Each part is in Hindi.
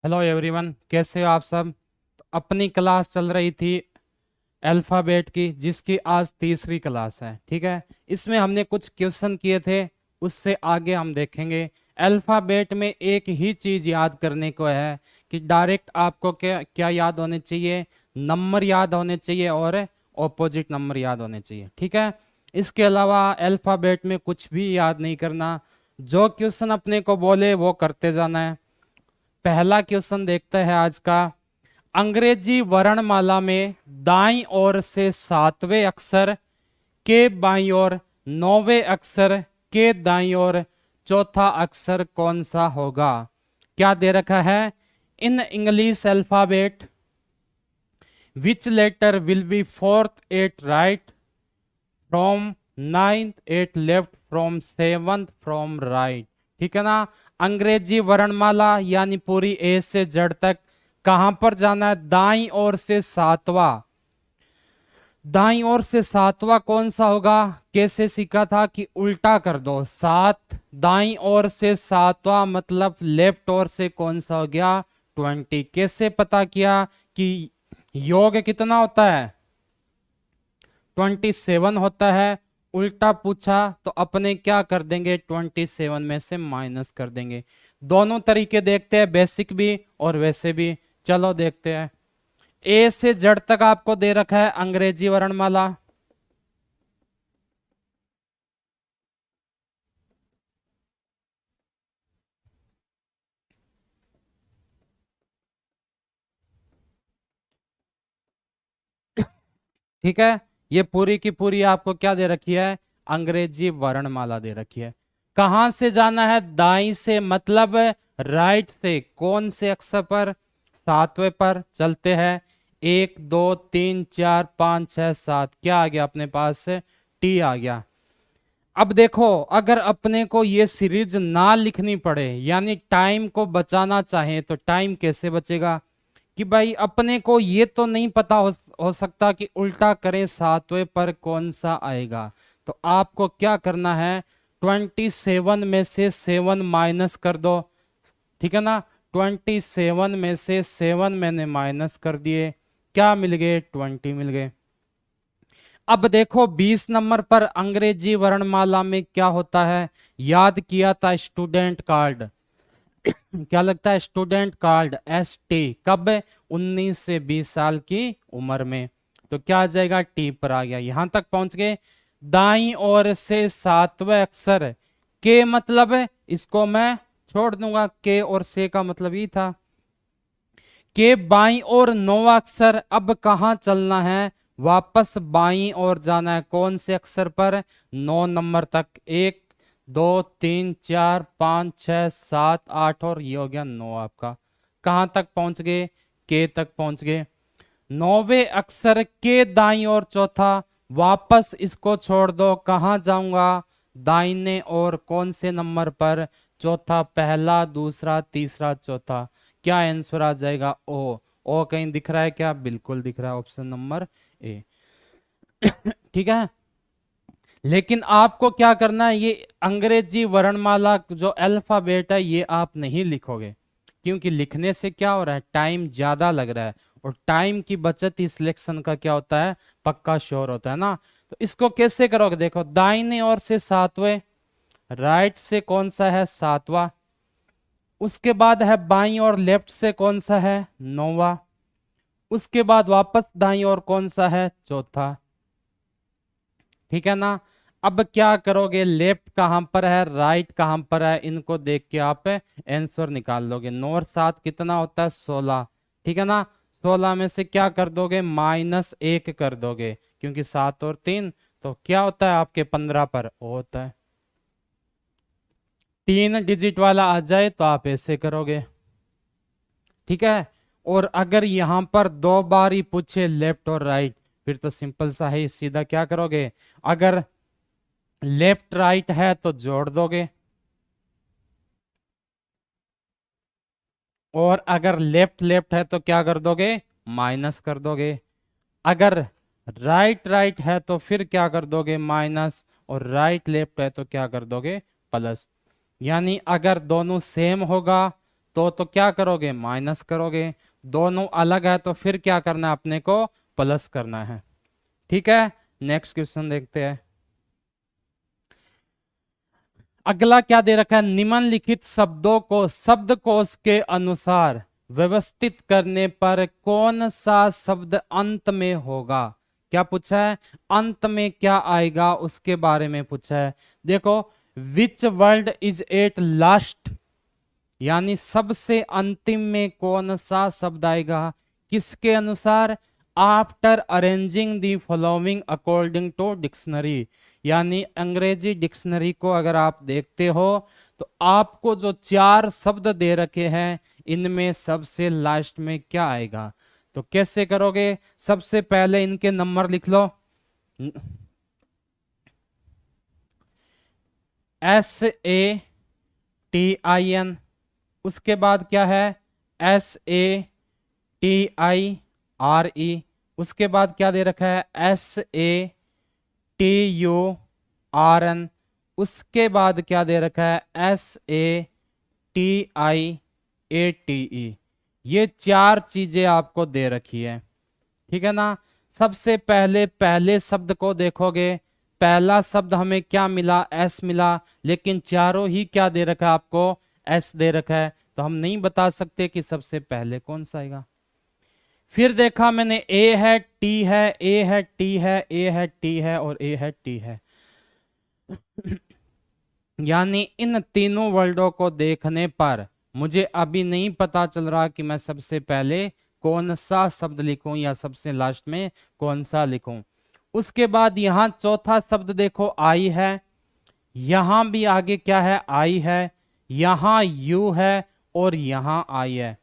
हेलो एवरीवन, कैसे हो आप सब। तो अपनी क्लास चल रही थी अल्फ़ाबेट की, जिसकी आज तीसरी क्लास है। ठीक है, इसमें हमने कुछ क्वेश्चन किए थे, उससे आगे हम देखेंगे। अल्फ़ाबेट में एक ही चीज़ याद करने को है कि डायरेक्ट आपको क्या क्या याद होने चाहिए, नंबर याद होने चाहिए और ऑपोजिट नंबर याद होने चाहिए। ठीक है, इसके अलावा अल्फ़ाबेट में कुछ भी याद नहीं करना, जो क्वेश्चन अपने को बोले वो करते जाना है। पहला क्वेश्चन देखते हैं आज का। अंग्रेजी वर्णमाला में दाईं ओर से 7वें अक्षर के बाईं ओर 9वें अक्षर के दाईं ओर चौथा अक्षर कौन सा होगा। क्या दे रखा है। In English alphabet which letter will be fourth at right from ninth at left from seventh from right. ठीक है ना। अंग्रेजी वर्णमाला यानी पूरी ए से जेड तक कहां पर जाना है। दाईं ओर से सातवां, दाईं ओर से सातवां कौन सा होगा। कैसे सीखा था कि उल्टा कर दो, सात दाईं ओर से सातवां मतलब लेफ्ट ओर से कौन सा हो गया 20। कैसे पता किया कि योग कितना होता है 27 होता है। उल्टा पूछा तो अपने क्या कर देंगे 27 में से माइनस कर देंगे। दोनों तरीके देखते हैं, बेसिक भी और वैसे भी। चलो देखते हैं। ए से जेड तक आपको दे रखा है अंग्रेजी वर्णमाला। ठीक है, ये पूरी की पूरी आपको क्या दे रखी है, अंग्रेजी वर्णमाला दे रखी है। कहां से जाना है, दाई से मतलब राइट से। कौन से अक्षर पर, सातवें पर चलते हैं। 1 2 3 4 5 6 7 क्या आ गया अपने पास से, टी आ गया। अब देखो, अगर अपने को ये सीरीज ना लिखनी पड़े यानी टाइम को बचाना चाहे तो टाइम कैसे बचेगा कि भाई अपने को ये तो नहीं पता हो सकता कि उल्टा करें सातवें पर कौन सा आएगा। तो आपको क्या करना है, 27 में से 7 माइनस कर दो। ठीक है ना, 27 में से 7 मैंने माइनस कर दिए, क्या मिल गए 20 मिल गए। अब देखो 20 नंबर पर अंग्रेजी वर्णमाला में क्या होता है, याद किया था स्टूडेंट कार्ड। क्या लगता है स्टूडेंट कार्ड, ST, कब 19 से 20 साल की उम्र में। तो क्या आ जाएगा, टी पर आ गया। यहां तक पहुंच गए। दाईं ओर से सातवें अक्षर के मतलब इसको मैं छोड़ दूंगा, के और से का मतलब ही था। के बाईं ओर 9वां अक्षर, अब कहां चलना है, वापस बाईं ओर जाना है। कौन से अक्षर पर, 9 नंबर तक। 1 2 3 4 5 6 7 8 और ये हो गया 9 आपका। कहां तक पहुंच गए, के तक पहुंच गए। 9वें अक्षर के दाईं ओर चौथा, वापस इसको छोड़ दो, कहां जाऊंगा, दाहिने और कौन से नंबर पर, चौथा। पहला दूसरा तीसरा चौथा, क्या आंसर आ जाएगा, ओ कहीं दिख रहा है क्या, बिल्कुल दिख रहा है, ऑप्शन नंबर ए। ठीक है, लेकिन आपको क्या करना है, ये अंग्रेजी वर्णमाला जो अल्फाबेट है ये आप नहीं लिखोगे, क्योंकि लिखने से क्या हो रहा है, टाइम ज्यादा लग रहा है। और टाइम की बचत इस सिलेक्शन का क्या होता है, पक्का श्योर होता है ना। तो इसको कैसे करोगे, देखो दाहिने ओर से सातवें, राइट से कौन सा है, सातवां। उसके बाद है बाईं और लेफ्ट से कौन सा है, 9वां। उसके बाद वापस दाईं ओर कौन सा है, चौथा। ठीक है ना। अब क्या करोगे, लेफ्ट कहां पर है, राइट कहां पर है, इनको देख के आप आंसर निकाल लोगे। 9 और 7 कितना होता है, 16। ठीक है ना, 16 में से क्या कर दोगे, -1 कर दोगे, क्योंकि 7 और 3 तो क्या होता है आपके 15 पर, वो होता है। 3 डिजिट वाला आ जाए तो आप ऐसे करोगे। ठीक है, और अगर यहां पर 2 बार ही पूछे लेफ्ट और राइट, फिर तो सिंपल सा है, सीधा क्या करोगे, अगर लेफ्ट राइट है तो जोड़ दोगे, और अगर लेफ्ट लेफ्ट है तो क्या कर दोगे, माइनस कर दोगे। अगर राइट राइट है तो फिर क्या कर दोगे, माइनस, और राइट लेफ्ट है तो क्या कर दोगे, प्लस। यानी अगर दोनों सेम होगा तो क्या करोगे, माइनस करोगे। दोनों अलग है तो फिर क्या करना है, अपने को प्लस करना है। ठीक है, नेक्स्ट क्वेश्चन देखते हैं। अगला क्या दे रखा है, निम्नलिखित शब्दों को शब्दकोश के अनुसार व्यवस्थित करने पर कौन सा शब्द अंत में होगा। क्या पूछा है, अंत में क्या आएगा उसके बारे में पूछा है। देखो, which word is at last, यानी सबसे अंतिम में कौन सा शब्द आएगा, किसके अनुसार, after arranging the following according to dictionary. यानी अंग्रेजी डिक्शनरी को अगर आप देखते हो तो आपको जो 4 शब्द दे रखे हैं इनमें सबसे लास्ट में क्या आएगा। तो कैसे करोगे, सबसे पहले इनके नंबर लिख लो। SATIN, उसके बाद क्या है, SATIRE, उसके बाद क्या दे रखा है, SATURN, उसके बाद क्या दे रखा है, SATIATE। ये 4 चीजें आपको दे रखी है, ठीक है ना। सबसे पहले पहले शब्द को देखोगे, पहला शब्द हमें क्या मिला, एस मिला, लेकिन चारों ही क्या दे रखा है आपको, एस दे रखा है, तो हम नहीं बता सकते कि सबसे पहले कौन सा आएगा। फिर देखा मैंने, ए है, टी है, ए है, टी है, ए है, टी है और ए है, टी है। यानी इन तीनों वर्डों को देखने पर मुझे अभी नहीं पता चल रहा कि मैं सबसे पहले कौन सा शब्द लिखूं या सबसे लास्ट में कौन सा लिखूं। उसके बाद यहां चौथा शब्द देखो, आई है, यहां भी आगे क्या है, आई है, यहां यू है और यहां आई है।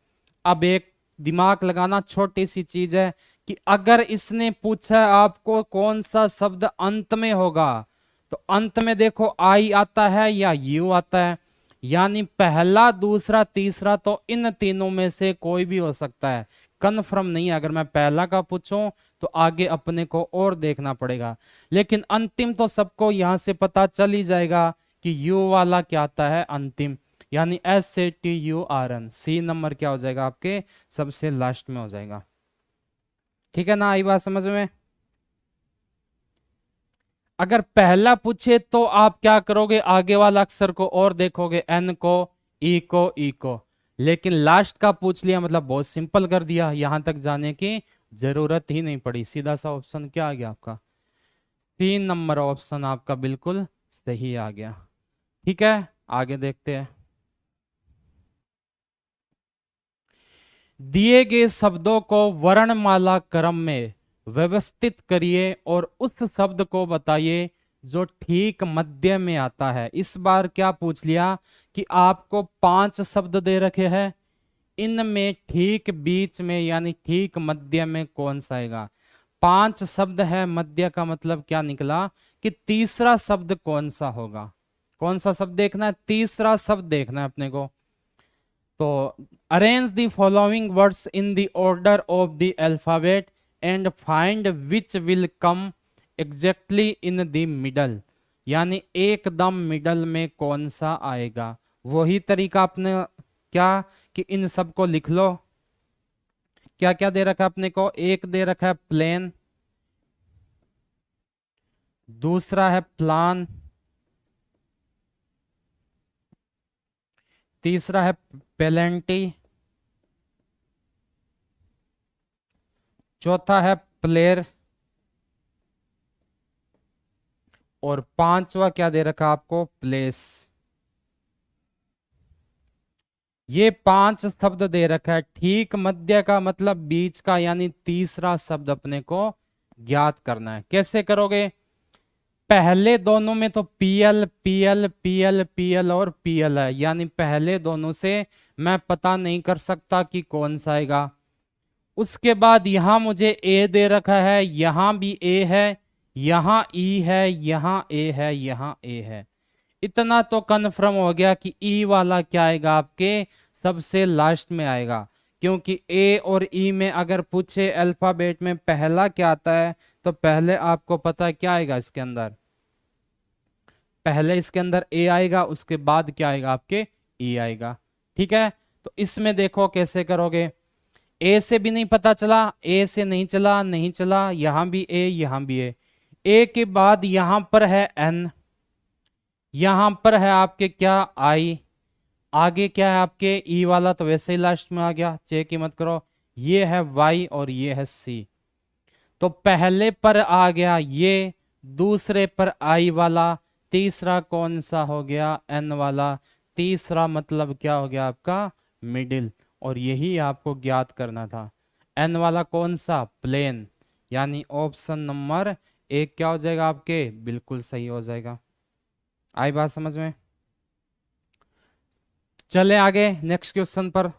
अब एक दिमाग लगाना छोटी सी चीज है कि अगर इसने पूछा आपको कौन सा शब्द अंत में होगा, तो अंत में देखो आई आता है या यू आता है, यानी पहला, दूसरा, तीसरा, तो इन तीनों में से कोई भी हो सकता है, कन्फर्म नहीं है। अगर मैं पहला का पूछूं तो आगे अपने को और देखना पड़ेगा, लेकिन अंतिम तो सबको यहां से पता चल ही जाएगा कि यू वाला क्या आता है अंतिम, यानी SATURN, सी नंबर क्या हो जाएगा आपके सबसे लास्ट में हो जाएगा। ठीक है ना, आई बात समझ में। अगर पहला पूछे तो आप क्या करोगे, आगे वाला अक्षर को और देखोगे, एन को, ई को, ई को, लेकिन लास्ट का पूछ लिया मतलब बहुत सिंपल कर दिया, यहां तक जाने की जरूरत ही नहीं पड़ी, सीधा सा ऑप्शन क्या आ गया आपका, 3 नंबर ऑप्शन आपका बिल्कुल सही आ गया। ठीक है, आगे देखते हैं। दिए गए शब्दों को वर्णमाला क्रम में व्यवस्थित करिए और उस शब्द को बताइए जो ठीक मध्य में आता है। इस बार क्या पूछ लिया कि आपको 5 शब्द दे रखे हैं, इनमें ठीक बीच में यानी ठीक मध्य में कौन सा आएगा। 5 शब्द है, मध्य का मतलब क्या निकला कि तीसरा शब्द कौन सा होगा। कौन सा शब्द देखना है, तीसरा शब्द देखना है अपने को। तो arrange the following words in the order of the alphabet and find which will come exactly in the middle, यानी एकदम मिडल में कौन सा आएगा। वही तरीका अपने क्या कि इन सब को लिख लो। क्या क्या दे रखा है अपने को, एक दे रखा है प्लेन, दूसरा है प्लान, तीसरा है पेलेंटी, चौथा है प्लेयर और 5वां क्या दे रखा आपको, प्लेस। ये 5 शब्द दे रखा है। ठीक मध्य का मतलब बीच का, यानी तीसरा शब्द अपने को ज्ञात करना है। कैसे करोगे, पहले दोनों में तो पीएल पीएल पीएल पीएल और पीएल है, यानी पहले दोनों से मैं पता नहीं कर सकता कि कौन सा आएगा। उसके बाद यहां मुझे ए दे रखा है, यहां भी ए है, यहां ई है, यहां ए है, यहां ए है। इतना तो कन्फर्म हो गया कि ई वाला क्या आएगा आपके सबसे लास्ट में आएगा, क्योंकि ए और ई में अगर पूछे अल्फाबेट में पहला क्या आता है तो पहले आपको पता है क्या आएगा इसके अंदर, पहले इसके अंदर ए आएगा, उसके बाद क्या आएगा आपके ई आएगा। ठीक है, तो इसमें देखो कैसे करोगे, ए से भी नहीं पता चला, ए से नहीं चला, नहीं चला, यहां भी ए, यहां भी ए के बाद यहां पर है एन, यहां पर है आपके क्या आई, आगे क्या है आपके ई वाला तो वैसे ही लास्ट में आ गया, चेक की मत करो, ये है वाई और ये है सी। तो पहले पर आ गया ये, दूसरे पर आई वाला, तीसरा कौन सा हो गया एन वाला, तीसरा मतलब क्या हो गया आपका मिडिल, और यही आपको ज्ञात करना था। एन वाला कौन सा प्लेन, यानी ऑप्शन नंबर एक क्या हो जाएगा आपके बिल्कुल सही हो जाएगा। आई बात समझ में? चले आगे नेक्स्ट क्वेश्चन पर।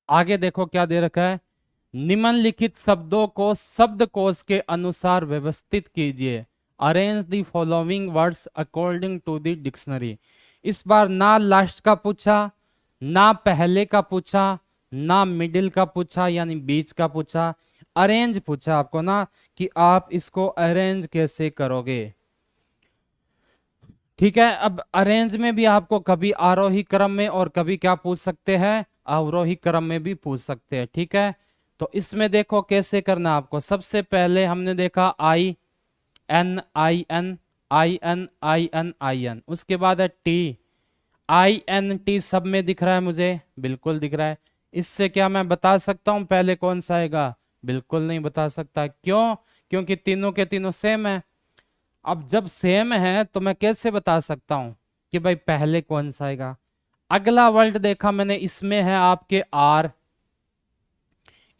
आगे देखो क्या दे रखा है, निम्नलिखित शब्दों को शब्दकोश के अनुसार व्यवस्थित कीजिए, arrange the following words according to the dictionary. इस बार ना लास्ट का पूछा, ना पहले का पूछा, ना मिडिल का पूछा यानी बीच का पूछा, अरेंज पूछा आपको ना कि आप इसको अरेंज कैसे करोगे। ठीक है, अब अरेंज में भी आपको कभी आरोही क्रम में और कभी क्या पूछ सकते हैं अवरोही क्रम में भी पूछ सकते हैं। ठीक है, तो इसमें देखो कैसे करना आपको। सबसे पहले हमने देखा I N I N I N I N I N, उसके बाद है टी, आई एन टी सब में दिख रहा है मुझे, बिल्कुल दिख रहा है। इससे क्या मैं बता सकता हूं पहले कौन सा आएगा? बिल्कुल नहीं बता सकता। क्यों? क्योंकि तीनों के तीनों सेम है। अब जब सेम है तो मैं कैसे बता सकता हूं कि भाई पहले कौन सा आएगा? अगला वर्ड देखा मैंने, इसमें है आपके आर,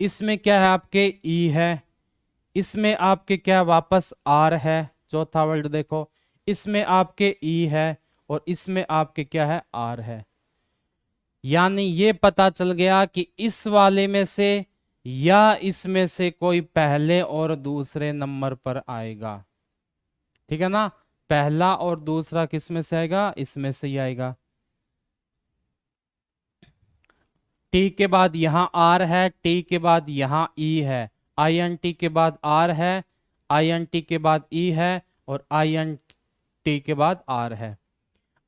इसमें क्या है आपके ई है, इसमें आपके क्या वापस आर है। चौथा वर्ड देखो, इसमें आपके ई है और इसमें आपके क्या है आर है। यानी ये पता चल गया कि इस वाले में से या इसमें से कोई पहले और दूसरे नंबर पर आएगा। ठीक है ना, पहला और दूसरा किस में से आएगा? इसमें से ही आएगा। टी के बाद यहां आर है, टी के बाद यहां ई है, आई एन टी के बाद आर है, आई एन टी के बाद ई है और आई एन टी के बाद आर है।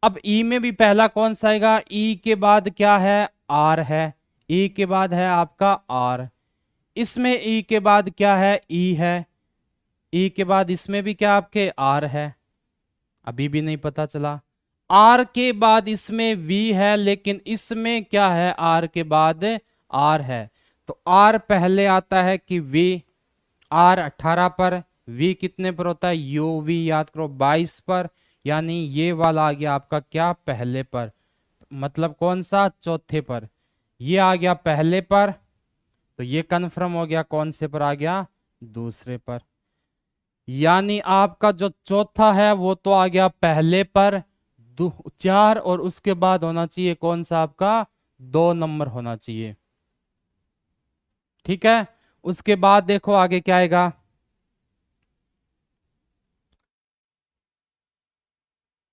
अब ई में भी पहला कौन सा आएगा? ई के बाद क्या है? आर है, ई के बाद है आपका आर, इसमें ई के बाद क्या है? ई है, ई के बाद इसमें भी क्या आपके आर है। अभी भी नहीं पता चला। आर के बाद इसमें वी है, लेकिन इसमें क्या है? आर के बाद आर है। तो आर पहले आता है कि वी, आर 18 पर, वी कितने पर होता है? यू वी याद करो 22 पर, यानी ये वाला आ गया आपका क्या? पहले पर, मतलब कौन सा? चौथे पर। ये आ गया पहले पर, तो ये कंफर्म हो गया कौन से पर आ गया? दूसरे पर। यानी आपका जो चौथा है वो तो आ गया पहले पर, 4 और उसके बाद होना चाहिए कौन सा आपका? 2 नंबर होना चाहिए। ठीक है, उसके बाद देखो आगे क्या आएगा।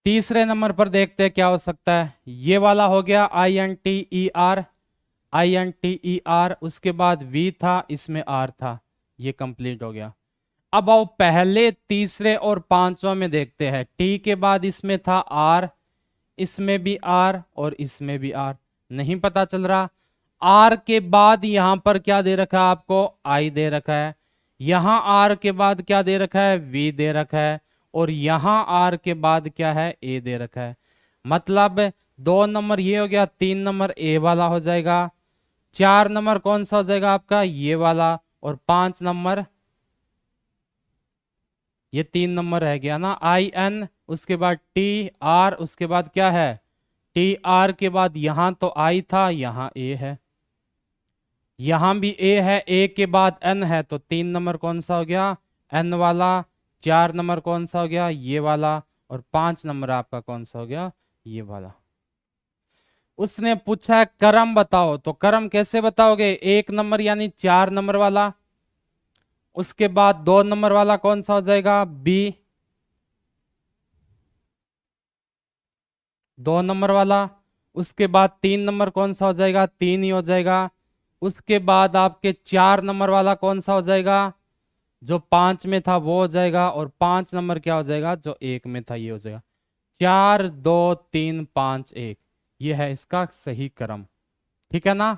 तीसरे नंबर पर देखते हैं क्या हो सकता है। ये वाला हो गया I N T E R, I N T E R, उसके बाद वी था, इसमें आर था, ये कंप्लीट हो गया। अब आओ पहले, तीसरे और पांचवा में देखते हैं। टी के बाद इसमें था आर, इसमें भी आर और इसमें भी आर, नहीं पता चल रहा। आर के बाद यहां पर क्या दे रखा है आपको? आई दे रखा है। यहां आर के बाद क्या दे रखा है? वी दे रखा है। और यहां आर के बाद क्या है? ए दे रखा है। मतलब 2 नंबर ये हो गया, 3 नंबर ए वाला हो जाएगा, 4 नंबर कौन सा हो जाएगा आपका? ये वाला, और 5 नंबर ये 3 नंबर रह गया ना, आई एन, उसके बाद टी आर, उसके बाद क्या है? टी आर के बाद यहां तो आई था, यहां ए है, यहां भी ए है, ए के बाद एन है, तो 3 नंबर कौन सा हो गया? एन वाला। 4 नंबर कौन सा हो गया? ये वाला। और 5 नंबर आपका कौन सा हो गया? ये वाला। उसने पूछा क्रम बताओ, तो क्रम कैसे बताओगे? 1 नंबर यानी 4 नंबर वाला, उसके बाद 2 नंबर वाला कौन सा हो जाएगा? बी, 2 नंबर वाला, उसके बाद 3 नंबर कौन सा हो जाएगा? 3 ही हो जाएगा। उसके बाद आपके 4 नंबर वाला कौन सा हो जाएगा? जो 5 में था वो हो जाएगा। और 5 नंबर क्या हो जाएगा? जो 1 में था ये हो जाएगा। 4 2 3 5 1, ये है इसका सही क्रम। ठीक है ना।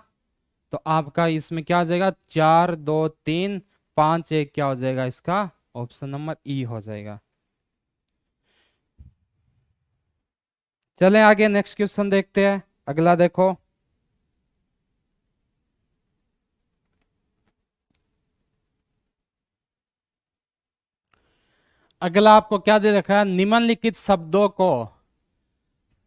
तो आपका इसमें क्या हो जाएगा, 4 2 3 5 1 क्या हो जाएगा इसका, ऑप्शन नंबर ई हो जाएगा। चलें आगे नेक्स्ट क्वेश्चन देखते हैं। अगला देखो, अगला आपको क्या दे रखा है, निम्नलिखित शब्दों को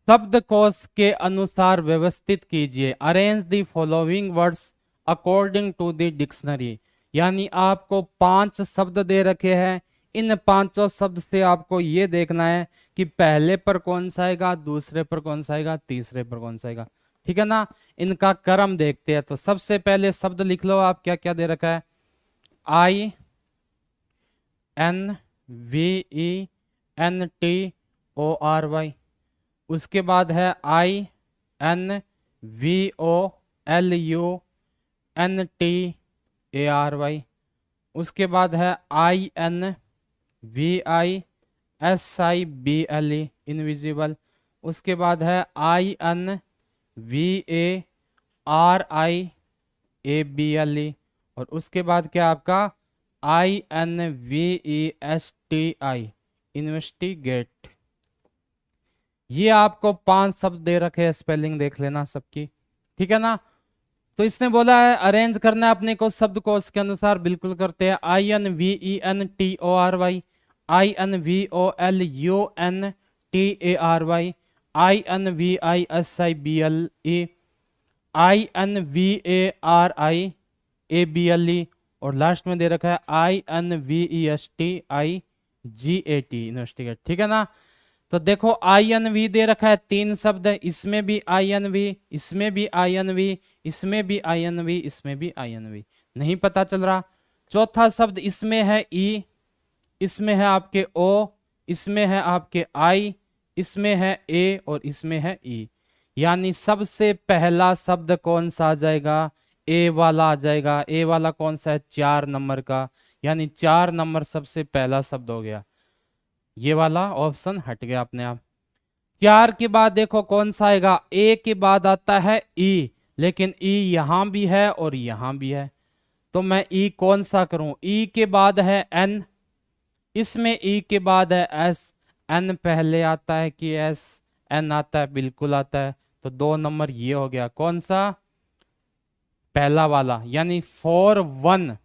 शब्दकोश के अनुसार व्यवस्थित कीजिए। Arrange the following words according to the dictionary. यानी आपको 5 शब्द दे रखे हैं, इन पांचों शब्द से आपको ये देखना है कि पहले पर कौन सा आएगा, दूसरे पर कौन सा आएगा, तीसरे पर कौन सा आएगा। ठीक है ना। इनका क्रम देखते हैं। तो सबसे पहले शब्द लिख लो आप, क्या क्या दे रखा है, INVENTORY। उसके बाद है INVOLUNTARY। उसके बाद है INVISIBLE इनविजिबल। उसके बाद है INVARIABLE। और उसके बाद क्या आपका INVESTI इन्वेस्टिगेट। ये आपको 5 शब्द दे रखे हैं, स्पेलिंग देख लेना सबकी। ठीक है ना। तो इसने बोला है अरेंज करना है अपने को शब्दकोश के अनुसार, बिल्कुल करते हैं। INVENTORY, INVOLUNTARY, INVISIBLE, INVARIABLE और लास्ट में दे रखा है INVESTIGAT इन्वेस्टिगेट। ठीक है ना। तो देखो INV दे रखा है 3 शब्द है, इसमें भी INV, इसमें भी INV, इसमें भी INV, इसमें भी INV, नहीं पता चल रहा। चौथा शब्द इसमें है E, इसमें है आपके O, इसमें है आपके I, इसमें है A और इसमें है E। यानी सबसे पहला शब्द कौन सा आ जाएगा, ए वाला आ जाएगा। ए वाला कौन सा है, 4 नंबर का, यानी 4 नंबर सबसे पहला शब्द हो गया। ये वाला ऑप्शन हट गया अपने आप। 4 के बाद देखो कौन सा आएगा, ए के बाद आता है ई, लेकिन ई यहां भी है और यहां भी है। तो मैं ई कौन सा करूं, ई के बाद है एन, इसमें ई के बाद है एस। एन पहले आता है कि एस, एन आता है, बिल्कुल आता है। तो 2 नंबर ये हो गया, कौन सा, पहला वाला, यानी 4 1।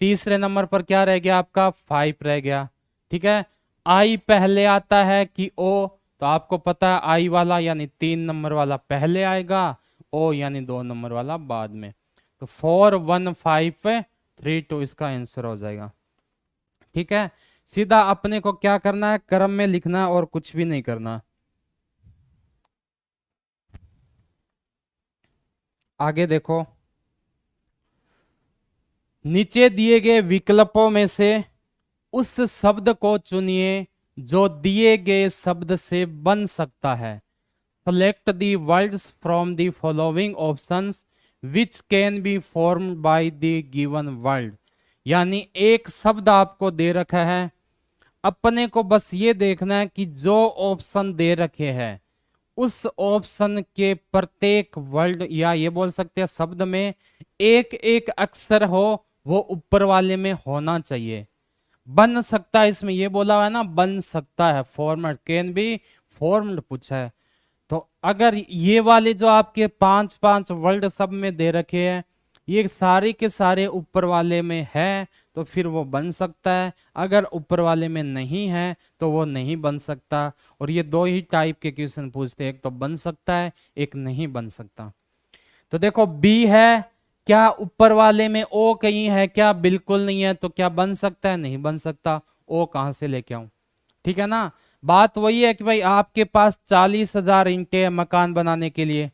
तीसरे नंबर पर क्या रह गया आपका, 5 रह गया। ठीक है। आई पहले आता है कि ओ, तो आपको पता है आई वाला यानी 3 नंबर वाला पहले आएगा, ओ यानी 2 नंबर वाला बाद में। तो 4 1 5 3 2 इसका आंसर हो जाएगा। ठीक है। सीधा अपने को क्या करना है, क्रम में लिखना और कुछ भी नहीं करना। आगे देखो, नीचे दिए गए विकल्पों में से उस शब्द को चुनिए जो दिए गए शब्द से बन सकता है। Select the words from the following options which can be formed by the given word. यानी एक शब्द आपको दे रखा है, अपने को बस ये देखना है कि जो ऑप्शन दे रखे हैं उस ऑप्शन के प्रत्येक वर्ड या ये बोल सकते हैं शब्द में एक एक अक्षर हो, वो ऊपर वाले में होना चाहिए। बन सकता है, इसमें ये बोला हुआ है ना, बन सकता है, फॉर्मेट कैन बी फॉर्म्ड पूछा है। तो अगर ये वाले जो आपके 5 वर्ड सब में दे रखे हैं, ये सारे के सारे ऊपर वाले में है तो फिर वो बन सकता है, अगर ऊपर वाले में नहीं है तो वो नहीं बन सकता। और ये 2 ही टाइप के क्वेश्चन पूछते हैं, एक तो बन सकता है, एक नहीं बन सकता। तो देखो बी है, क्या ऊपर वाले में ओ कहीं है क्या, बिल्कुल नहीं है, तो क्या बन सकता है, नहीं बन सकता। ओ कहां से लेके आऊं। ठीक है ना। बात वही है कि भाई आपके पास 40,000 ईंटें हैं मकान बनाने के लिए,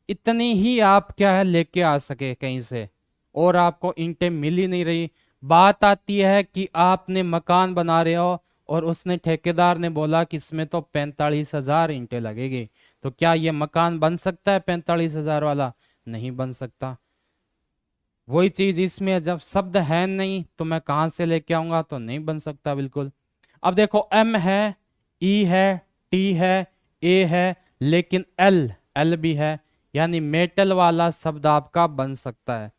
इतनी ही आप क्या है लेके आ सके कहीं से, और आपको ईंटें मिल ही नहीं रही। बात आती है कि आपने मकान बना रहे हो और उसने ठेकेदार ने बोला कि इसमें तो 45,000 ईंटें लगेगी, तो क्या ये मकान बन सकता है 45,000 वाला, नहीं बन सकता। वही चीज इसमें है, जब शब्द है नहीं तो मैं कहां से लेके आऊंगा, तो नहीं बन सकता बिल्कुल। अब देखो एम है, ई है, टी है, ए है, लेकिन एल एल भी है, यानी मेटल वाला शब्द आपका बन सकता है।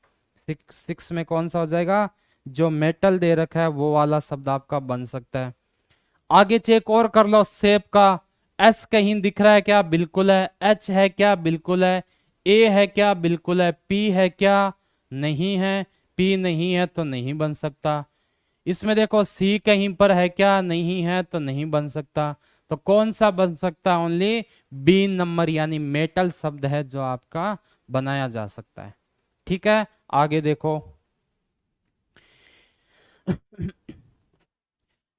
6 में कौन सा हो जाएगा, जो मेटल दे रखा है वो वाला शब्द आपका बन सकता है। आगे चेक और कर लो शेप का। एस कहीं दिख रहा है क्या, बिल्कुल है। एच है क्या, बिल्कुल है। ए है क्या, बिल्कुल है। पी है क्या, नहीं है। पी नहीं है तो नहीं बन सकता। इसमें देखो सी कहीं पर है क्या, नहीं है तो नहीं बन सकता। तो कौन सा बन सकता है, ओनली बी नंबर, यानी मेटल शब्द है जो आपका बनाया जा सकता है। ठीक है, आगे देखो।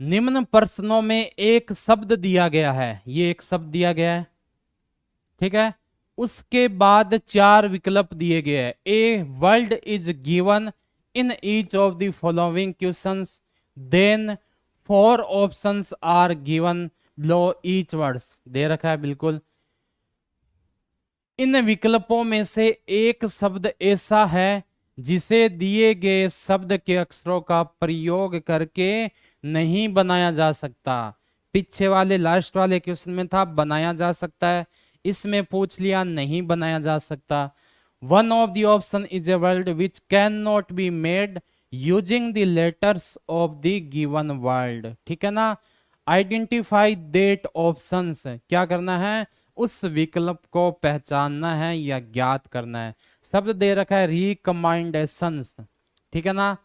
निम्न प्रश्नों में एक शब्द दिया गया है, ये एक शब्द दिया गया है, ठीक है। उसके बाद 4 विकल्प दिए गए हैं। A word is given in each of the following questions, then 4 options are given below each words, दे रखा है बिल्कुल। इन विकल्पों में से एक शब्द ऐसा है जिसे दिए गए शब्द के अक्षरों का प्रयोग करके नहीं बनाया जा सकता। पीछे वाले लास्ट वाले क्वेश्चन में था बनाया जा सकता है, इसमें पूछ लिया नहीं बनाया जा सकता। One of the option is a word which can not be made using the letters of the given word, ठीक है ना। आइडेंटिफाई दैट ऑप्शंस, क्या करना है, उस विकल्प को पहचानना है या ज्ञात करना है। शब्द दे रखा है रिकमेंडेशंस, ठीक है ना।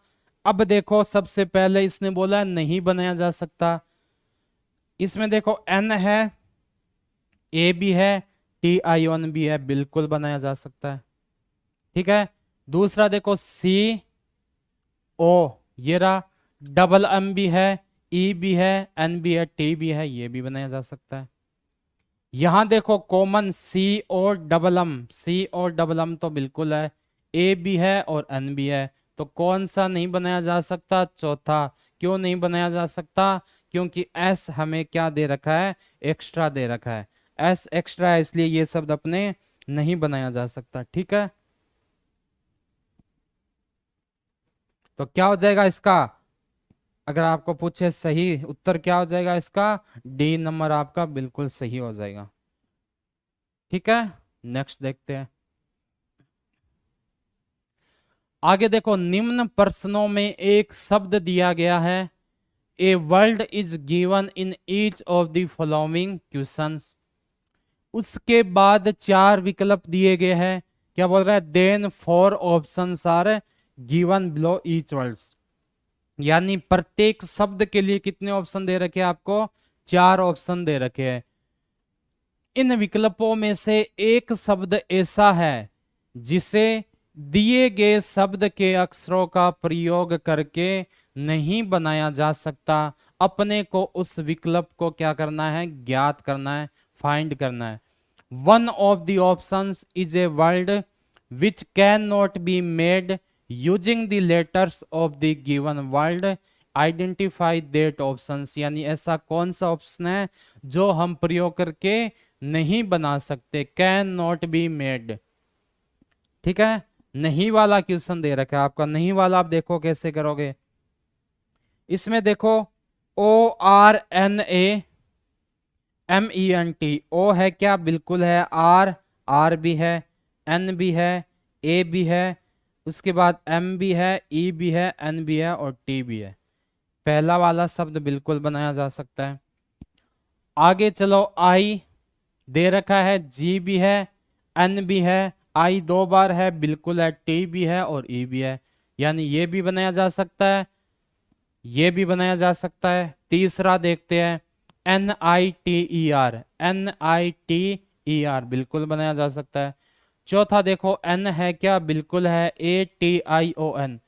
अब देखो सबसे पहले इसने बोला नहीं बनाया जा सकता। इसमें देखो एन है, ए भी है, टी आई ओन भी है, बिल्कुल बनाया जा सकता है, ठीक है। दूसरा देखो सी ओ, ये रहा, डबल एम भी है, ई भी है, एन भी है, टी भी है, ये भी बनाया जा सकता है। यहां देखो कॉमन सी और डबल एम, सी और डबल एम तो बिल्कुल है, ए भी है और एन भी है, तो कौन सा नहीं बनाया जा सकता, चौथा। क्यों नहीं बनाया जा सकता, क्योंकि एस हमें क्या दे रखा है, एक्स्ट्रा दे रखा है, एस एक्स्ट्रा है, इसलिए ये शब्द अपने नहीं बनाया जा सकता, ठीक है। तो क्या हो जाएगा इसका, अगर आपको पूछे सही उत्तर क्या हो जाएगा इसका, डी नंबर आपका बिल्कुल सही हो जाएगा, ठीक है। नेक्स्ट देखते हैं। आगे देखो, निम्न प्रश्नों में एक शब्द दिया गया है। ए word is given in each of the following questions. उसके बाद 4 विकल्प दिए गए हैं। क्या बोल रहा है, then 4 options are given below each words, यानी प्रत्येक शब्द के लिए कितने ऑप्शन दे रखे हैं आपको, 4 ऑप्शन दे रखे हैं। इन विकल्पों में से एक शब्द ऐसा है जिसे दिए गए शब्द के अक्षरों का प्रयोग करके नहीं बनाया जा सकता। अपने को उस विकल्प को क्या करना है, ज्ञात करना है, फाइंड करना है। One of the options is a word which can not be made using the letters of the given word, identify that options, यानी ऐसा कौन सा ऑप्शन है जो हम प्रयोग करके नहीं बना सकते, कैन नॉट बी मेड, ठीक है। नहीं वाला क्वेश्चन दे रखा है आपका, नहीं वाला आप देखो कैसे करोगे। इसमें देखो O R N A M E N T, O है क्या, बिल्कुल है। आर, आर भी है, एन भी है, ए भी है, उसके बाद एम भी है, ई भी है, एन भी है और टी भी है। पहला वाला शब्द बिल्कुल बनाया जा सकता है। आगे चलो, आई दे रखा है, जी भी है, एन भी है, आई 2 बार है, बिल्कुल है, टी भी है और ई भी है, यानी ये भी बनाया जा सकता है, ये भी बनाया जा सकता है। तीसरा देखते हैं, N I T E R, N I T E R बिल्कुल बनाया जा सकता है। चौथा देखो, एन है क्या, बिल्कुल है, A T I O N,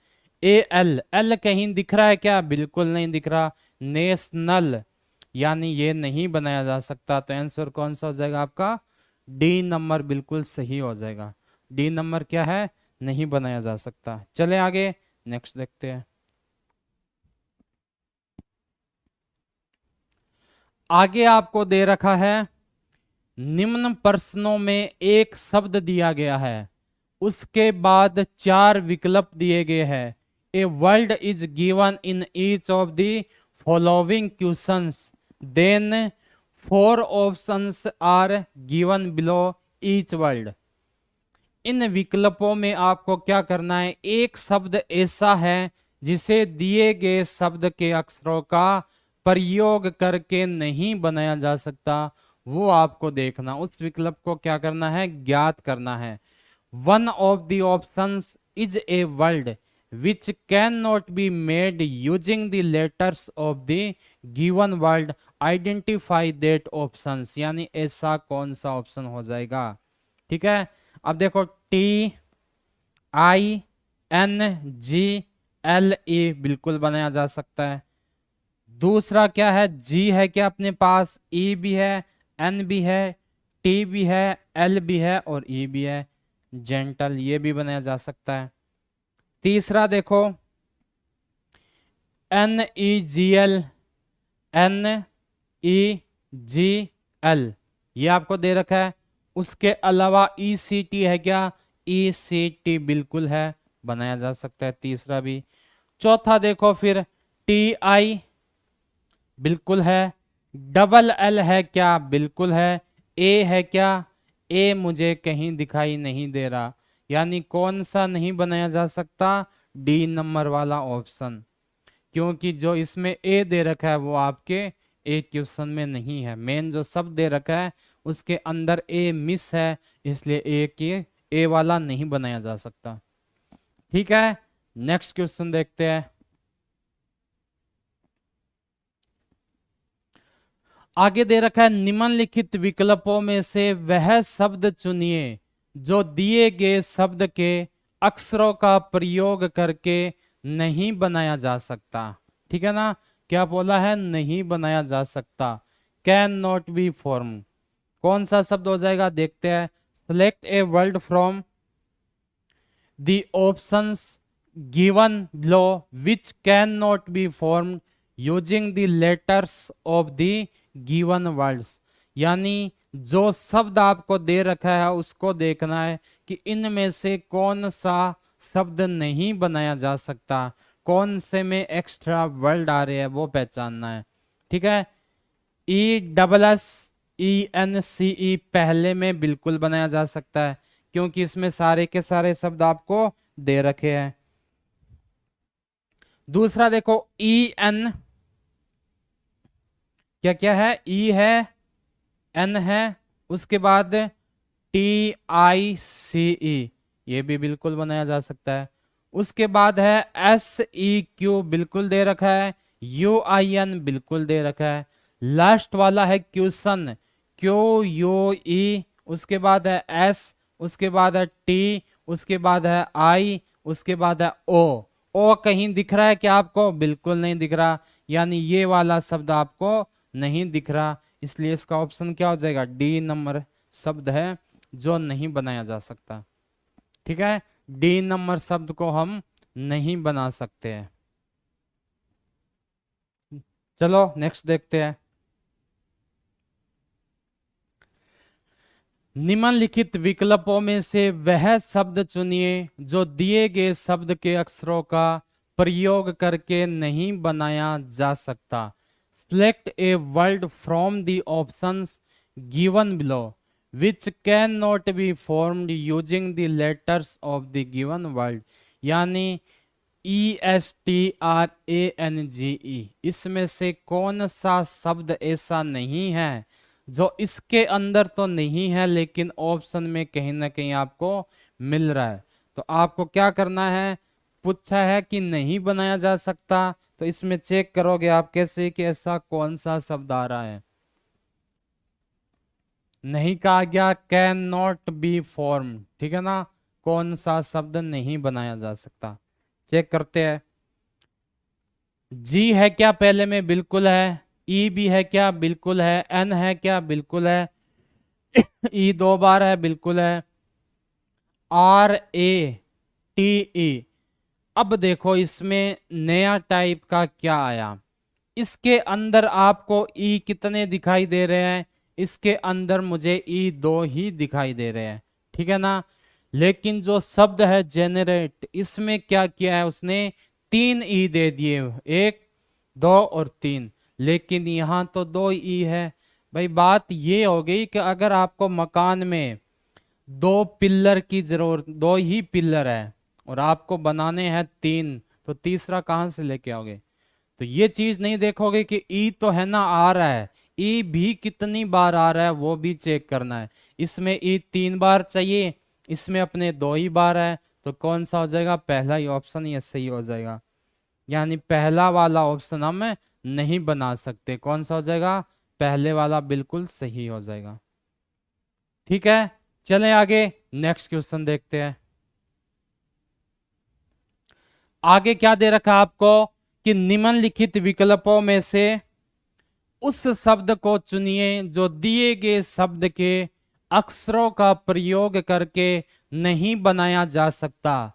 A L, L कहीं दिख रहा है क्या, बिल्कुल नहीं दिख रहा, नेशनल, यानी ये नहीं बनाया जा सकता। तो आंसर कौन सा हो जाएगा आपका, डी नंबर बिल्कुल सही हो जाएगा। डी नंबर क्या है, नहीं बनाया जा सकता। चले आगे, नेक्स्ट देखते हैं। आगे आपको दे रखा है, निम्न प्रश्नों में एक शब्द दिया गया है, उसके बाद 4 विकल्प दिए गए हैं। A word is given in each of the following questions, then 4 options are given below each word. इन विकल्पों में आपको क्या करना है, एक शब्द ऐसा है जिसे दिए गए शब्द के अक्षरों का प्रयोग करके नहीं बनाया जा सकता, वो आपको देखना, उस विकल्प को क्या करना है, ज्ञात करना है। One of the options is a word which can not be made using the letters of the given word, identify that options. यानी ऐसा कौन सा ऑप्शन हो जाएगा। ठीक है, अब देखो T I N G L E बिल्कुल बनाया जा सकता है। दूसरा क्या है, जी है क्या अपने पास, ई भी है, एन भी है, टी भी है, एल भी है और ई भी है, जेंटल, ये भी बनाया जा सकता है। तीसरा देखो N E G L, N E G L, ये आपको दे रखा है। उसके अलावा ई सी टी है क्या, ई सी टी बिल्कुल है, बनाया जा सकता है तीसरा भी। चौथा देखो फिर टी आई बिल्कुल है, डबल एल है क्या, बिल्कुल है, ए है क्या, ए मुझे कहीं दिखाई नहीं दे रहा, यानी कौन सा नहीं बनाया जा सकता, डी नंबर वाला ऑप्शन, क्योंकि जो इसमें ए दे रखा है वो आपके ए क्वेश्चन में नहीं है। मेन जो शब्द दे रखा है उसके अंदर ए मिस है, इसलिए ए के ए वाला नहीं बनाया जा सकता। ठीक है, नेक्स्ट क्वेश्चन देखते हैं। आगे दे रखा है निम्नलिखित विकल्पों में से वह शब्द चुनिए जो दिए गए शब्द के अक्षरों का प्रयोग करके नहीं बनाया जा सकता। ठीक है ना, क्या बोला है, नहीं बनाया जा सकता, कैन नॉट बी फॉर्म। कौन सा शब्द हो जाएगा, देखते हैं। Select a word from the options given below which can not be formed using the letters of the given words. यानी जो शब्द आपको दे रखा है उसको देखना है कि इनमें से कौन सा शब्द नहीं बनाया जा सकता, कौन से में एक्स्ट्रा वर्ड आ रहे हैं वो पहचानना है। ठीक है, E double S E N C E पहले में बिल्कुल बनाया जा सकता है क्योंकि इसमें सारे के सारे शब्द आपको दे रखे हैं। दूसरा देखो ई एन, क्या क्या है, ई है, एन है, उसके बाद टी आई सी ई, ये भी बिल्कुल बनाया जा सकता है। उसके बाद है एस ई क्यू, बिल्कुल दे रखा है, यू आई एन बिल्कुल दे रखा है। लास्ट वाला है क्वेश्चन, क्यू यू ई, उसके बाद है एस, उसके बाद है टी, उसके बाद है आई, उसके बाद है ओ कहीं दिख रहा है क्या आपको, बिल्कुल नहीं दिख रहा, यानी ये वाला शब्द आपको नहीं दिख रहा, इसलिए इसका ऑप्शन क्या हो जाएगा, डी नंबर शब्द है जो नहीं बनाया जा सकता। ठीक है, डी नंबर शब्द को हम नहीं बना सकते हैं। चलो नेक्स्ट देखते हैं। निम्नलिखित विकल्पों में से वह शब्द चुनिए जो दिए गए शब्द के अक्षरों का प्रयोग करके नहीं बनाया जा सकता। Select a word from the options given below which cannot be formed using the letters of the given word। यानी ESTRANGE, इसमें से कौन सा शब्द ऐसा नहीं है जो इसके अंदर तो नहीं है लेकिन ऑप्शन में कहीं ना कहीं आपको मिल रहा है। तो आपको क्या करना है, पूछा है कि नहीं बनाया जा सकता, तो इसमें चेक करोगे आप कैसे कि ऐसा कौन सा शब्द आ रहा है। नहीं कहा गया कैन नॉट बी फॉर्म, ठीक है ना, कौन सा शब्द नहीं बनाया जा सकता। चेक करते हैं। जी है क्या पहले में, बिल्कुल है। ई भी है क्या, बिल्कुल है। एन है क्या, बिल्कुल है। ई 2 बार है, बिल्कुल है। आर ए टी ई, अब देखो इसमें नया टाइप का क्या आया, इसके अंदर आपको ई कितने दिखाई दे रहे हैं, इसके अंदर मुझे ई 2 ही दिखाई दे रहे हैं, ठीक है ना। लेकिन जो शब्द है जेनरेट, इसमें क्या किया है उसने, 3 ई दे दिए, 1 2 और 3, लेकिन यहां तो 2 ई है, भाई बात ये हो गई कि अगर आपको मकान में दो पिलर की जरूरत, दो ही पिलर है और आपको बनाने हैं तीन, तो तीसरा कहां से लेके आओगे? तो ये चीज नहीं देखोगे कि ई तो है ना आ रहा है, ई भी कितनी बार आ रहा है वो भी चेक करना है। इसमें ई 3 बार चाहिए, इसमें अपने 2 ही बार है, तो कौन सा हो जाएगा? पहला ही ऑप्शन ये सही हो जाएगा। यानी पहला वाला ऑप्शन हम नहीं बना सकते। कौन सा हो जाएगा? पहले वाला बिल्कुल सही हो जाएगा। ठीक है, चलें आगे, नेक्स्ट क्वेश्चन देखते हैं। आगे क्या दे रखा है आपको कि निम्नलिखित विकल्पों में से उस शब्द को चुनिए जो दिए गए शब्द के अक्षरों का प्रयोग करके नहीं बनाया जा सकता।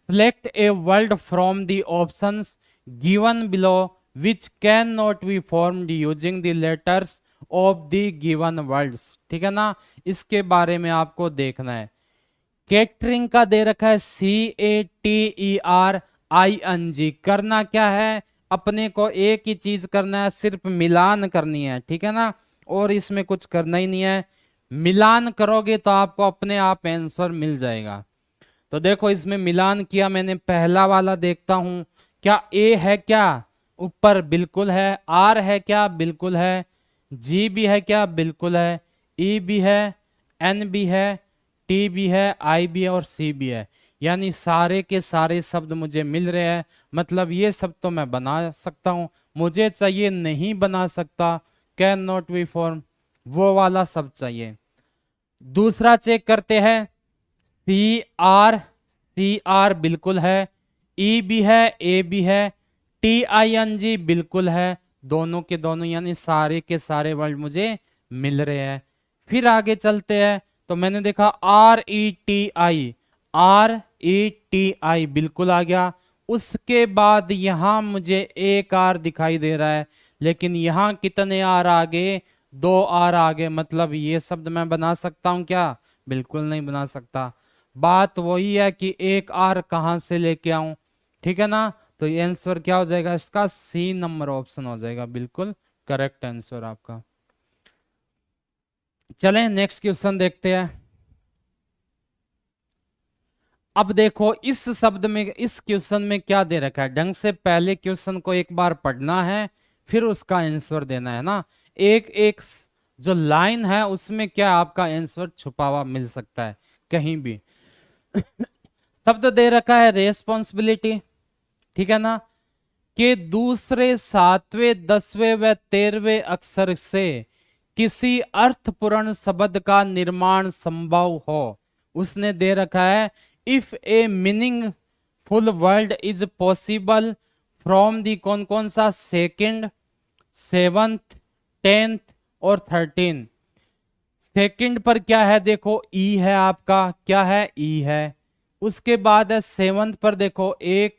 Select a word from the options given below which cannot be formed using the letters of the given words। ठीक है ना, इसके बारे में आपको देखना है। कैटरिंग का दे रखा है CATERING। करना क्या है? अपने को एक ही चीज करना है, सिर्फ मिलान करनी है। ठीक है ना, और इसमें कुछ करना ही नहीं है। मिलान करोगे तो आपको अपने आप आंसर मिल जाएगा। तो देखो इसमें मिलान किया मैंने, पहला वाला देखता हूं, क्या ए है क्या? ऊपर बिल्कुल है। आर है क्या? बिल्कुल है। जी भी है क्या? बिल्कुल है। ई भी है, एन भी है, टी भी है, आई भी है और सी भी है। यानी सारे के सारे शब्द मुझे मिल रहे हैं, मतलब ये सब तो मैं बना सकता हूं। मुझे चाहिए नहीं बना सकता, कैन नॉट बी फॉर्म, वो वाला सब चाहिए। दूसरा चेक करते हैं, सी आर बिल्कुल है, ई भी है, ए भी है, TING बिल्कुल है। दोनों के दोनों यानी सारे के सारे वर्ड मुझे मिल रहे हैं। फिर आगे चलते हैं, तो मैंने देखा RETI बिल्कुल आ गया। उसके बाद यहां मुझे एक आर दिखाई दे रहा है, लेकिन यहां कितने आर आगे? 2 आर आगे, मतलब ये शब्द मैं बना सकता हूं क्या? बिल्कुल नहीं बना सकता। बात वही है कि एक आर कहां से लेके आऊं। ठीक है ना, तो ये आंसर क्या हो जाएगा इसका? सी नंबर ऑप्शन हो जाएगा, बिल्कुल करेक्ट आंसर आपका। चलें नेक्स्ट क्वेश्चन देखते हैं। अब देखो इस शब्द में, इस क्वेश्चन में क्या दे रखा है, ढंग से पहले क्वेश्चन को एक बार पढ़ना है, फिर उसका आंसर देना है ना। एक एक जो लाइन है उसमें क्या आपका आंसर छुपा हुआ मिल सकता है कहीं भी। शब्द दे रखा है रेस्पॉन्सिबिलिटी, ठीक है ना, कि दूसरे 7वें 10वें व 13वें अक्षर से किसी अर्थपूर्ण शब्द का निर्माण संभव हो। उसने दे रखा है if A meaningful word is possible from the कौन कौन सा? 2nd, 7th, 10th और 13। सेकंड पर क्या है? देखो ई है आपका, क्या है? ई है। उसके बाद है 7th पर, देखो 1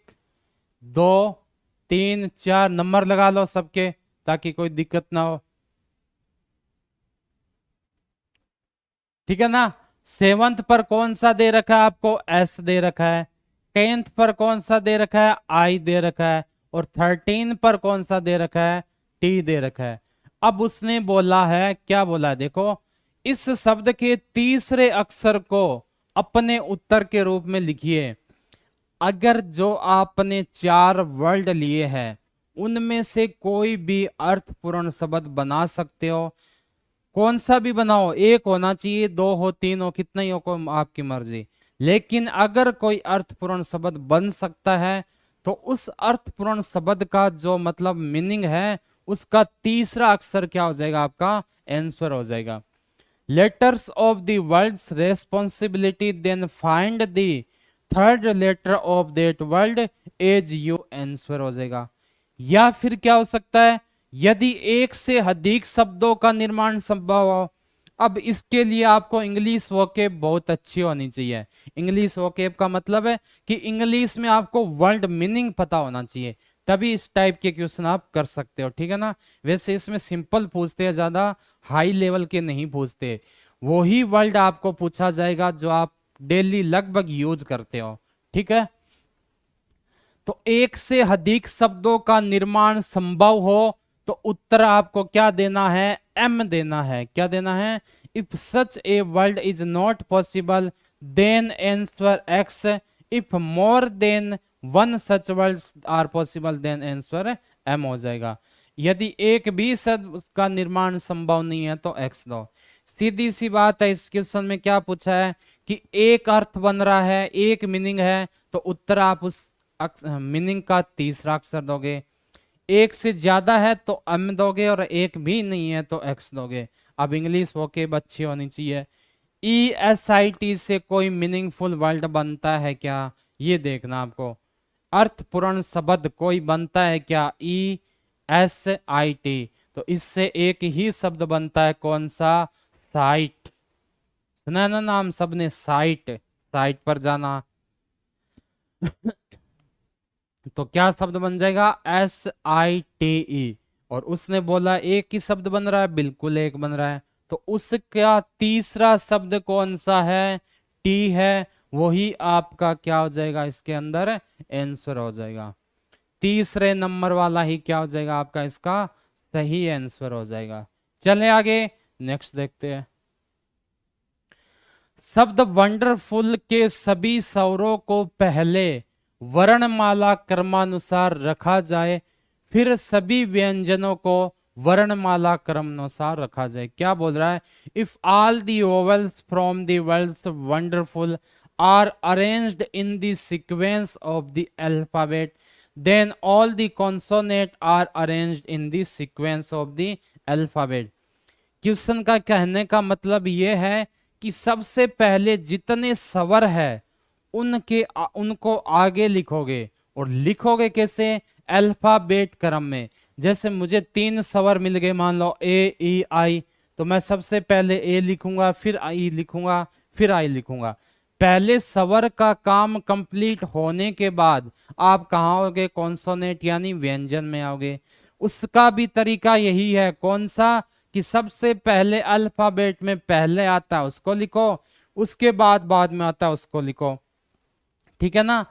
2 3 4 नंबर लगा लो सबके ताकि कोई दिक्कत ना हो। ठीक है ना, 7th पर कौन सा दे रखा है आपको? एस दे रखा है। 10th पर कौन सा दे रखा है? आई दे रखा है। और 13 पर कौन सा दे रखा है? टी दे रखा है। अब उसने बोला है, क्या बोला है? देखो इस शब्द के तीसरे अक्षर को अपने उत्तर के रूप में लिखिए। अगर जो आपने 4 वर्ड लिए हैं उनमें से कोई भी अर्थपूर्ण शब्द बना सकते हो, कौन सा भी बनाओ, एक होना चाहिए, 2 हो, 3 हो, कितना ही हो, को आपकी मर्जी। लेकिन अगर कोई अर्थपूर्ण शब्द बन सकता है तो उस अर्थपूर्ण शब्द का जो मतलब मीनिंग है उसका तीसरा अक्षर क्या हो जाएगा? आपका आंसर हो जाएगा। Letters of the words responsibility, then find the third letter of that word as you answer हो जाएगा। या फिर क्या हो सकता है? यदि एक से अधिक शब्दों का निर्माण संभव हो। अब इसके लिए आपको इंग्लिश वोकेब बहुत अच्छी होनी चाहिए। इंग्लिश वोकेब का मतलब है कि इंग्लिश में आपको वर्ड मीनिंग पता होना चाहिए, तभी इस टाइप के क्वेश्चन आप कर सकते हो। ठीक है ना, वैसे इसमें सिंपल पूछते हैं, ज्यादा हाई लेवल के नहीं पूछते। वही वर्ड आपको पूछा जाएगा जो आप डेली लगभग यूज करते हो। ठीक है, तो एक से अधिक शब्दों का निर्माण संभव हो तो उत्तर आपको क्या देना है, एम देना है। क्या देना है, if such a world is not possible then answer X, if more than one such worlds are possible then answer M हो जाएगा। यदि एक भी शब्द का निर्माण संभव नहीं है तो एक्स दो। सीधी सी बात है। इस क्वेश्चन में क्या पूछा है कि एक अर्थ बन रहा है, एक मीनिंग है, तो उत्तर आप उस मीनिंग का तीसरा अक्षर दोगे। एक से ज्यादा है तो एम दोगे और एक भी नहीं है तो एक्स दोगे। अब इंग्लिश होके अच्छी होनी चाहिए। ESIT से कोई मीनिंगफुल वर्ड बनता है क्या, ये देखना आपको। अर्थपूर्ण शब्द कोई बनता है क्या, ESIT, तो इससे एक ही शब्द बनता है, कौन सा, साइट। सुना ना नाम सबने, साइट, साइट पर जाना। तो क्या शब्द बन जाएगा, SITE। और उसने बोला एक ही शब्द बन रहा है, बिल्कुल एक बन रहा है। तो उसका तीसरा शब्द कौन सा है, टी है, वही आपका क्या हो जाएगा, इसके अंदर आंसर हो जाएगा। तीसरे नंबर वाला ही क्या हो जाएगा आपका, इसका सही आंसर हो जाएगा। चले आगे, नेक्स्ट देखते हैं। शब्द वंडरफुल के सभी स्वरों को पहले वर्णमाला क्रमानुसार रखा जाए, फिर सभी व्यंजनों को वर्णमाला क्रमानुसार रखा जाए। क्या बोल रहा है, if all the vowels from the words wonderful are arranged in the sequence of the alphabet then all the consonant are arranged in the sequence of the alphabet. Question का कहने का मतलब यह है कि सबसे पहले जितने स्वर है उनको आगे लिखोगे, और लिखोगे कैसे, अल्फाबेट क्रम में। जैसे मुझे 3 स्वर मिल गए, मान लो ए ई आई, तो मैं सबसे पहले ए लिखूंगा, फिर आई लिखूंगा, फिर आई लिखूंगा। पहले स्वर का काम कंप्लीट होने के बाद आप कहाँ आओगे, कॉन्सोनेंट यानी व्यंजन में आओगे। उसका भी तरीका यही है, कौन सा, कि सबसे पहले अल्फाबेट में पहले आता है उसको लिखो, उसके बाद में आता है उसको लिखो, ठीक है ना।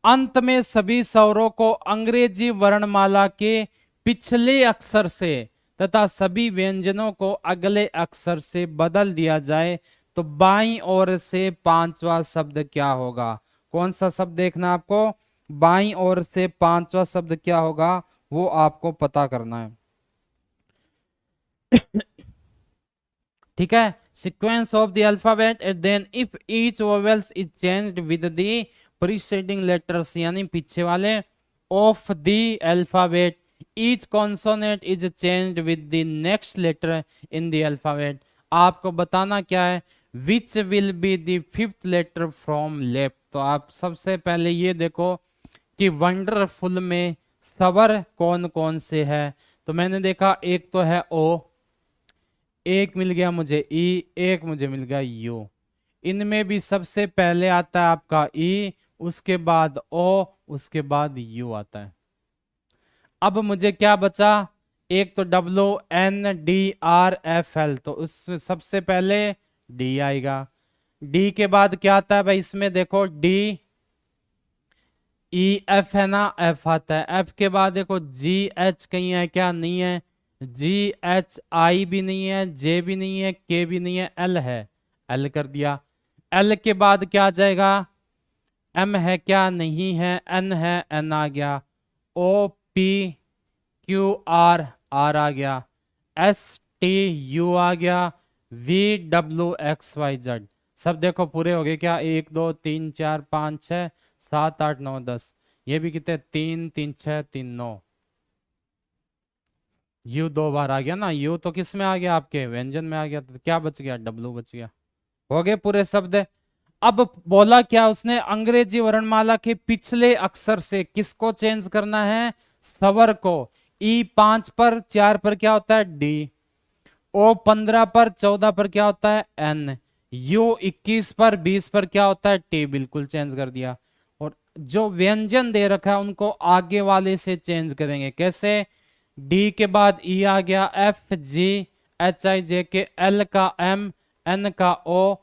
अंत में सभी स्वरों को अंग्रेजी वर्णमाला के पिछले अक्षर से तथा सभी व्यंजनों को अगले अक्षर से बदल दिया जाए तो बाईं ओर से 5वां शब्द क्या होगा। कौन सा शब्द देखना आपको, बाईं ओर से 5वां शब्द क्या होगा, वो आपको पता करना है। ठीक है, sequence of the alphabet and then if each vowels is changed with the preceding letters, यानी पीछे वाले of the alphabet, each consonant is changed with the next letter in the alphabet. आपको बताना क्या है, which will be the 5th letter from left. तो आप सबसे पहले ये देखो कि वंडरफुल में स्वर कौन कौन से है। तो मैंने देखा एक तो है ओ, एक मिल गया मुझे ई, एक मुझे मिल गया यू। इनमें भी सबसे पहले आता है आपका ई, उसके बाद ओ, उसके बाद यू आता है। अब मुझे क्या बचा, एक तो WNDRFL, तो उसमें सबसे पहले डी आएगा। डी के बाद क्या आता है भाई, इसमें देखो DEF है ना, एफ आता है। एफ के बाद देखो GH कहीं है क्या, नहीं है। GHI भी नहीं है, जे भी नहीं है, के भी नहीं है, एल है, एल कर दिया। एल के बाद क्या आ जाएगा, एम है क्या, नहीं है, एन है, एन आ गया। OPQR, आर आ गया। STU आ गया। VWXYZ, सब देखो पूरे हो गए क्या, 1 2 3 4 5 6 7 8 9 10, ये भी कितने, 3 3 6 3 9। यू 2 बार आ गया ना, यू तो किस में आ गया, आपके व्यंजन में आ गया, तो क्या बच गया, W बच गया। हो गए पूरे शब्द। अब बोला क्या उसने, अंग्रेजी वर्णमाला के पिछले अक्षर से किसको चेंज करना है, स्वर को। E 5 पर, 4 पर क्या होता है D, O 15 पर, 14 पर क्या होता है N, U 21 पर, 20 पर क्या होता है T, बिल्कुल चेंज कर दिया। और जो व्यंजन दे रखा है उनको आगे वाले से चेंज करेंगे, कैसे, D के बाद E आ गया, F G H I J के, L का M, N का O,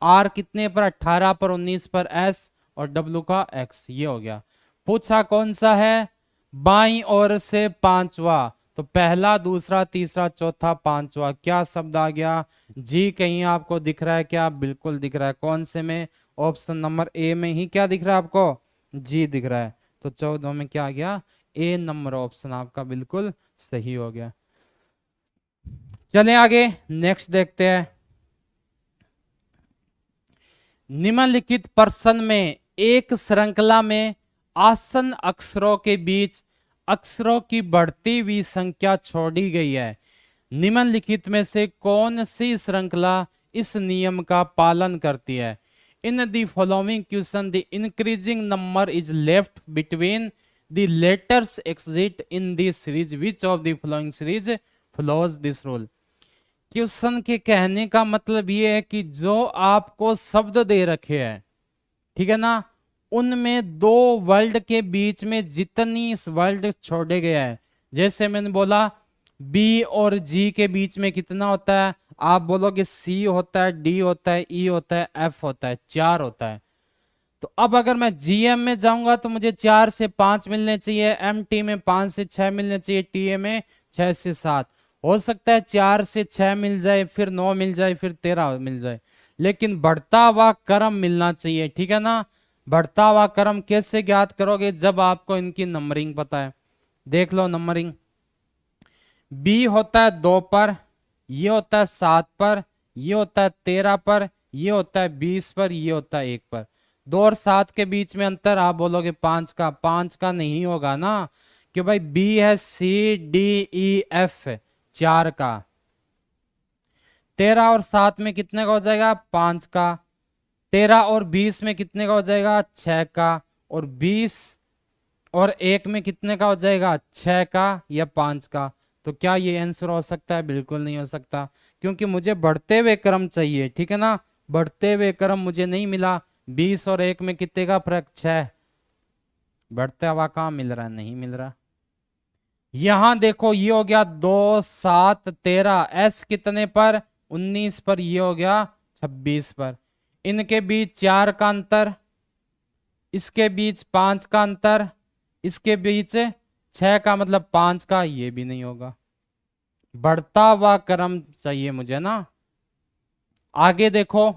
R कितने पर, 18 पर, 19 पर S, और W का X, ये हो गया। पूछा कौन सा है, बाईं ओर से 5वां, तो पहला, दूसरा, तीसरा, चौथा, पांचवा, क्या शब्द आ गया? जी कहीं आपको दिख रहा है क्या? बिल्कुल दिख रहा है। कौन से में? ऑप्शन नंबर ए में ही क्या दिख रहा है आपको? जी दिख रहा है। तो 14 में क्या आ गया? ए नंबर ऑप्शन आपका बिल्कुल सही हो गया। चलें आगे, नेक्स्ट देखते हैं। निम्नलिखित प्रश्न में एक श्रृंखला में आसन अक्षरों के बीच अक्षरों की बढ़ती हुई संख्या छोड़ी गई है। निम्नलिखित में से कौन सी श्रृंखला इस नियम का पालन करती है? इन the following question the increasing number is left between the letters exit in the series which of the following series follows this rule. Question के कहने का मतलब ये है कि जो आपको शब्द दे रखे हैं, ठीक है ना, उनमें दो वर्ड के बीच में जितनी वर्ड छोड़े गए हैं, जैसे मैंने बोला बी और जी के बीच में कितना होता है? आप बोलोगे सी होता है, डी होता है, ई होता है, एफ होता है, 4 होता है। तो अब अगर मैं जीएम में जाऊंगा तो मुझे 4 से 5 मिलने चाहिए, एमटी में 5 से 6 मिलने चाहिए, टीए में 6 से 7। हो सकता है 4 से 6 मिल जाए, फिर 9 मिल जाए, फिर 13 मिल जाए, लेकिन बढ़ता हुआ क्रम मिलना चाहिए, ठीक है ना। बढ़ता हुआ क्रम कैसे ज्ञात करोगे? जब आपको इनकी नंबरिंग पता है। देख लो नंबरिंग, बी होता है 2 पर, ये होता है 7 पर, ये होता है 13 पर, ये होता है 20 पर, ये होता है 1 पर। 2 और 7 के बीच में अंतर आप बोलोगे 5 का। 5 का नहीं होगा ना, कि भाई बी है सी डी ई एफ 4 का। 13 और 7 में कितने का हो जाएगा? 5 का। 13 और 20 में कितने का हो जाएगा? 6 का। और 20 और 1 में कितने का हो जाएगा? 6 का या 5 का। तो क्या ये आंसर हो सकता है? बिल्कुल नहीं हो सकता, क्योंकि मुझे बढ़ते हुए क्रम चाहिए, ठीक है ना। बढ़ते हुए क्रम मुझे नहीं मिला। 20 और 1 में कितने का फर्क? 6। बढ़ता हुआ कहां मिल रहा है? नहीं मिल रहा। यहां देखो, ये हो गया 2 7 13, एस कितने पर? 19 पर, ये हो गया 26 पर। इनके बीच 4 का अंतर, इसके बीच 5 का अंतर, इसके बीच 6 का, मतलब 5 का, ये भी नहीं होगा। बढ़ता हुआ क्रम चाहिए मुझे ना। आगे देखो,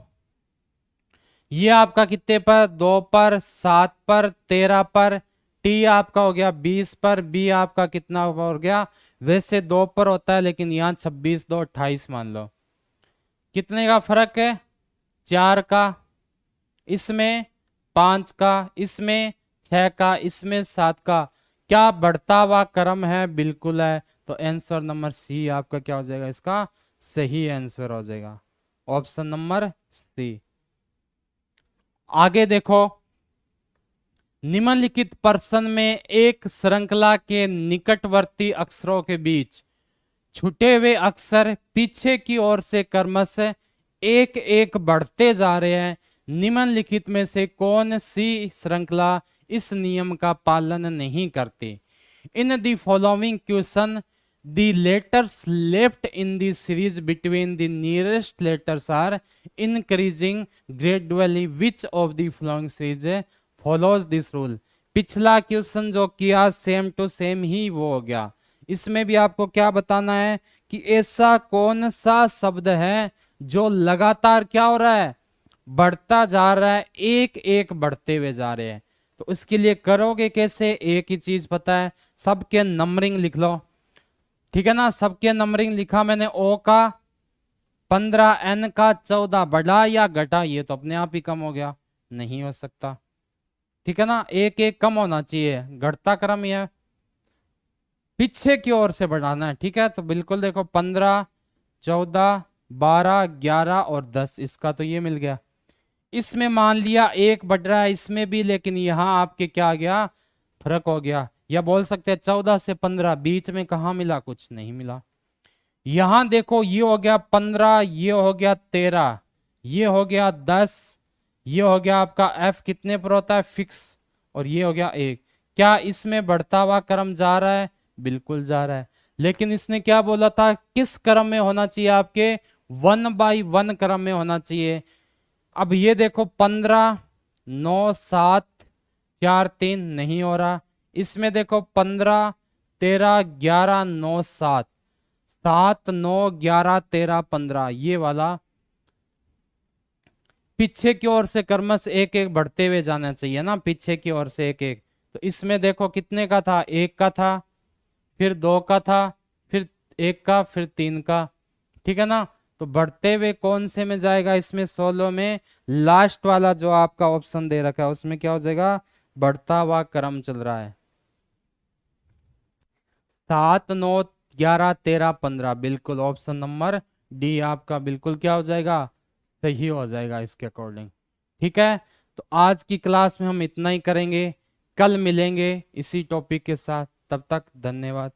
ये आपका कितने पर? 2 पर, 7 पर, 13 पर, टी आपका हो गया 20 पर, बी आपका कितना हो गया? वैसे 2 पर होता है, लेकिन यहां 26, 2 28 मान लो। कितने का फर्क है? 4 का, इसमें 5 का, इसमें 6 का, इसमें 7 का। क्या बढ़ता हुआ क्रम है? बिल्कुल है। तो आंसर नंबर सी आपका क्या हो जाएगा? इसका सही आंसर हो जाएगा, ऑप्शन नंबर सी। आगे देखो, निम्नलिखित प्रश्न में एक श्रृंखला के निकटवर्ती अक्षरों के बीच छूटे हुए अक्षर पीछे की ओर से क्रमशः एक एक बढ़ते जा रहे हैं। निम्नलिखित में से कौन सी श्रृंखला इस नियम का पालन नहीं करती? In the following question the letters left in the series between the nearest letters are increasing gradually which of the following series follows this rule. पिछला क्वेश्चन जो किया सेम टू सेम ही वो हो गया। इसमें भी आपको क्या बताना है कि ऐसा कौन सा शब्द है जो लगातार क्या हो रहा है? बढ़ता जा रहा है, एक एक बढ़ते हुए जा रहे हैं। तो इसके लिए करोगे कैसे? एक ही चीज पता है, सबके नंबरिंग लिख लो, ठीक है ना। सबके नंबरिंग लिखा मैंने। ओ का 15, एन का 14, बढ़ा या घटा? ये तो अपने आप ही कम हो गया, नहीं हो सकता, ठीक है ना। एक एक कम होना चाहिए, घटता क्रम ही है, पीछे की ओर से बढ़ाना है, ठीक है। तो बिल्कुल देखो 15, 14, 12, 11 और 10, इसका तो ये मिल गया। इसमें मान लिया एक बढ़ रहा है, इसमें भी, लेकिन यहां आपके क्या आ गया? फर्क हो गया। या बोल सकते हैं 14 से 15, बीच में कहा मिला? कुछ नहीं मिला। यहां देखो, ये हो गया 15, ये हो गया 13, ये हो गया 10, ये हो गया आपका एफ कितने पर होता है? फिक्स। और ये हो गया 1। क्या इसमें बढ़ता हुआ क्रम जा रहा है? बिल्कुल जा रहा है। लेकिन इसने क्या बोला था? किस क्रम में होना चाहिए आपके? 1 बाई 1 क्रम में होना चाहिए। अब ये देखो 15, 9, 7, 4, 3, नहीं हो रहा। इसमें देखो 15, 13 11 9 7, 7 9 11 13 15, ये वाला पीछे की ओर से क्रमश एक एक बढ़ते हुए जाना चाहिए ना, पीछे की ओर से एक एक। तो इसमें देखो कितने का था, एक का था, फिर दो का था, फिर एक का, फिर तीन का, ठीक है ना। तो बढ़ते हुए कौन से में जाएगा, इसमें 16 में लास्ट वाला जो आपका ऑप्शन दे रखा है उसमें क्या हो जाएगा, बढ़ता हुआ क्रम चल रहा है। 7 9 11 13 15, बिल्कुल ऑप्शन नंबर डी आपका बिल्कुल क्या हो जाएगा, सही हो जाएगा इसके अकॉर्डिंग। ठीक है, तो आज की क्लास में हम इतना ही करेंगे, कल मिलेंगे इसी टॉपिक के साथ, तब तक धन्यवाद।